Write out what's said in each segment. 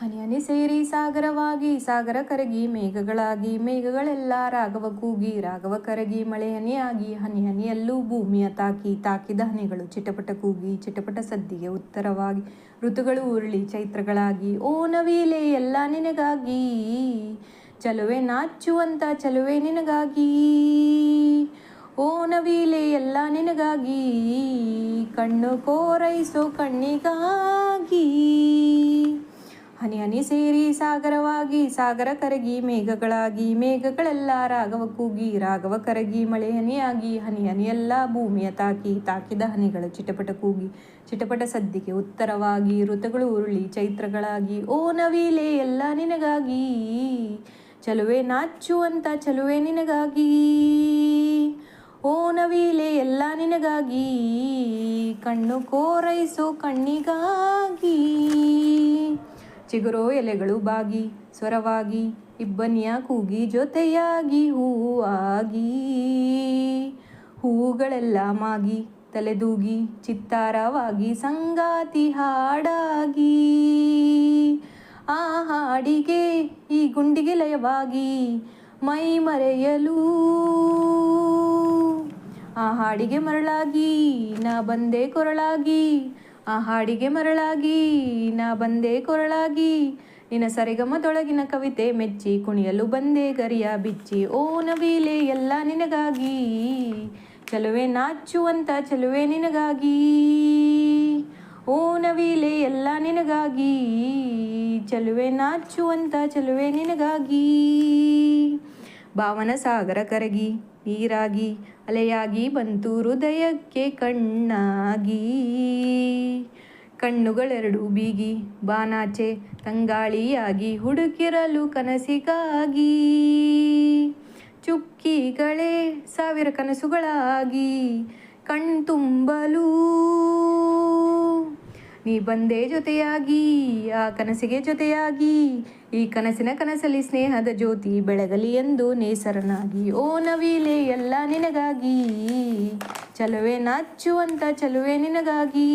ಹನಿ ಹನಿ ಸೇರಿ ಸಾಗರವಾಗಿ, ಸಾಗರ ಕರಗಿ ಮೇಘಗಳಾಗಿ, ಮೇಘಗಳೆಲ್ಲ ರಾಗವ ಕೂಗಿ, ರಾಗವ ಕರಗಿ ಮಳೆ ಹನಿಯಾಗಿ, ಹನಿ ಹನಿಯಲ್ಲೂ ಭೂಮಿಯ ತಾಕಿ, ತಾಕಿದ ಹನಿಗಳು ಚಿಟಪಟ ಕೂಗಿ, ಚಿಟಪಟ ಸದ್ದಿಗೆ ಉತ್ತರವಾಗಿ, ಋತುಗಳು ಉರುಳಿ ಚೈತ್ರಗಳಾಗಿ, ಓ ನವಿಲೆ ಎಲ್ಲ ನಿನಗಾಗಿ, ಚಲುವೆ ನಾಚುವಂತ ಚಲುವೆ ನಿನಗಾಗಿ, ಓ ನವಿಲೆ ಎಲ್ಲ ನಿನಗಾಗಿ, ಕಣ್ಣು ಕೋರೈಸೋ ಕಣ್ಣಿಗಾಗಿ. ಹನಿ ಹನಿ ಸೇರಿ ಸಾಗರವಾಗಿ, ಸಾಗರ ಕರಗಿ ಮೇಘಗಳಾಗಿ, ಮೇಘಗಳೆಲ್ಲ ರಾಗವ ಕೂಗಿ, ರಾಗವ ಕರಗಿ ಮಳೆ ಹನಿಯಾಗಿ, ಹನಿ ಹನಿಯೆಲ್ಲ ಭೂಮಿಯ ತಾಕಿ, ತಾಕಿದ ಹನಿಗಳು ಚಿಟಪಟ ಕೂಗಿ, ಚಿಟಪಟ ಸದ್ದಿಗೆ ಉತ್ತರವಾಗಿ, ಋತುಗಳು ಉರುಳಿ ಚೈತ್ರಗಳಾಗಿ, ಓ ನವಿಲೆ ಎಲ್ಲ ನಿನಗಾಗಿ, ಚಲುವೆ ನಾಚುವಂತ ಚಲುವೆ ನಿನಗಾಗಿ, ಓ ನವಿಲೆ ಎಲ್ಲ ನಿನಗಾಗಿ, ಕಣ್ಣು ಕೋರೈಸೋ ಕಣ್ಣಿಗಾಗಿ. ಚಿಗುರೋ ಎಲೆಗಳು ಬಾಗಿ ಸ್ವರವಾಗಿ, ಇಬ್ಬನಿಯ ಕೂಗಿ ಜೊತೆಯಾಗಿ ಹೂವಾಗಿ, ಹೂಗಳೆಲ್ಲ ಮಾಗಿ ತಲೆದೂಗಿ ಚಿತ್ತಾರವಾಗಿ, ಸಂಗಾತಿ ಹಾಡಾಗಿ, ಆ ಹಾಡಿಗೆ ಈ ಗುಂಡಿಗೆ ಲಯವಾಗಿ ಮೈ ಮರೆಯಲು, ಆ ಹಾಡಿಗೆ ಮರಳಾಗಿ ನಾ ಬಂದೆ ಕೊರಳಾಗಿ, ಆ ಹಾಡಿಗೆ ಮರಳಾಗಿ ನಾ ಬಂದೆ ಕೊರಳಾಗಿ, ನಿನ್ನ ಸರಿಗಮದೊಳಗಿನ ಕವಿತೆ ಮೆಚ್ಚಿ, ಕುಣಿಯಲು ಬಂದೆ ಗರಿಯ ಬಿಚ್ಚಿ, ಓ ನವಿಲೆ ಎಲ್ಲ ನಿನಗಾಗಿ, ಚಲುವೆ ನಾಚುವಂತ ಚಲುವೆ ನಿನಗಾಗಿ, ಓ ನವಿಲೆ ಎಲ್ಲ ನಿನಗಾಗಿ, ಚಲುವೆ ನಾಚುವಂತ ಚಲುವೆ ನಿನಗಾಗಿ. ಭಾವನ ಸಾಗರ ಕರಗಿ ನೀರಾಗಿ, ಅಲೆಯಾಗಿ ಬಂತು ಹೃದಯಕ್ಕೆ ಕಣ್ಣಾಗಿ, ಕಣ್ಣುಗಳೆರಡು ಬೀಗಿ ಬಾನಾಚೆ ತಂಗಾಳಿಯಾಗಿ, ಹುಡುಕಿರಲು ಕನಸಿಗಾಗಿ, ಚುಕ್ಕಿಗಳೇ ಸಾವಿರ ಕನಸುಗಳಾಗಿ ಕಣ್ತುಂಬಲು, ನೀ ಬಂದೆ ಜೊತೆಯಾಗಿ ಆ ಕನಸಿಗೆ ಜೊತೆಯಾಗಿ, ಈ ಕನಸಲ್ಲಿ ಸ್ನೇಹದ ಜ್ಯೋತಿ ಬೆಳಗಲಿ ಎಂದು ನೇಸರನಾಗಿ, ಓ ನವಿಲೆ ಎಲ್ಲ ನಿನಗಾಗಿ, ಚಲುವೆ ನಾಚುವಂತ ಚಲುವೆ ನಿನಗಾಗಿ,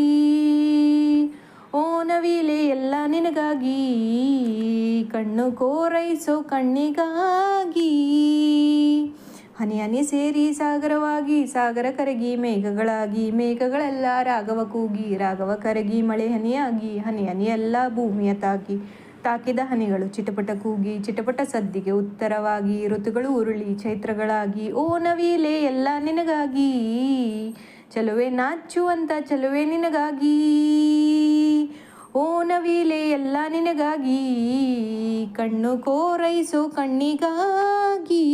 ಓ ನವಿಲೆ ಎಲ್ಲ ನಿನಗಾಗಿ, ಕಣ್ಣು ಕೋರೈಸೋ ಕಣ್ಣಿಗಾಗಿ. ಹನಿ ಹನಿ ಸೇರಿ ಸಾಗರವಾಗಿ, ಸಾಗರ ಕರಗಿ ಮೇಘಗಳಾಗಿ, ಮೇಘಗಳೆಲ್ಲ ರಾಗವ ಕೂಗಿ, ರಾಗವ ಕರಗಿ ಮಳೆ ಹನಿಯಾಗಿ, ಹನಿ ಹನಿಯೆಲ್ಲ ಭೂಮಿಯ ತಾಕಿ, ತಾಕಿದ ಹನಿಗಳು ಚಿಟಪಟ ಕೂಗಿ, ಚಿಟಪಟ ಸದ್ದಿಗೆ ಉತ್ತರವಾಗಿ, ಋತುಗಳು ಉರುಳಿ ಚೈತ್ರಗಳಾಗಿ, ಓ ನವಿಲೆ ಎಲ್ಲ ನಿನಗಾಗಿ, ಚಲುವೆ ನಾಚುವಂತ ಚಲುವೆ ನಿನಗಾಗಿ, ಓ ನವಿಲೆ ಎಲ್ಲ ನಿನಗಾಗಿ, ಕಣ್ಣು ಕೋರೈಸೋ ಕಣ್ಣಿಗಾಗಿ.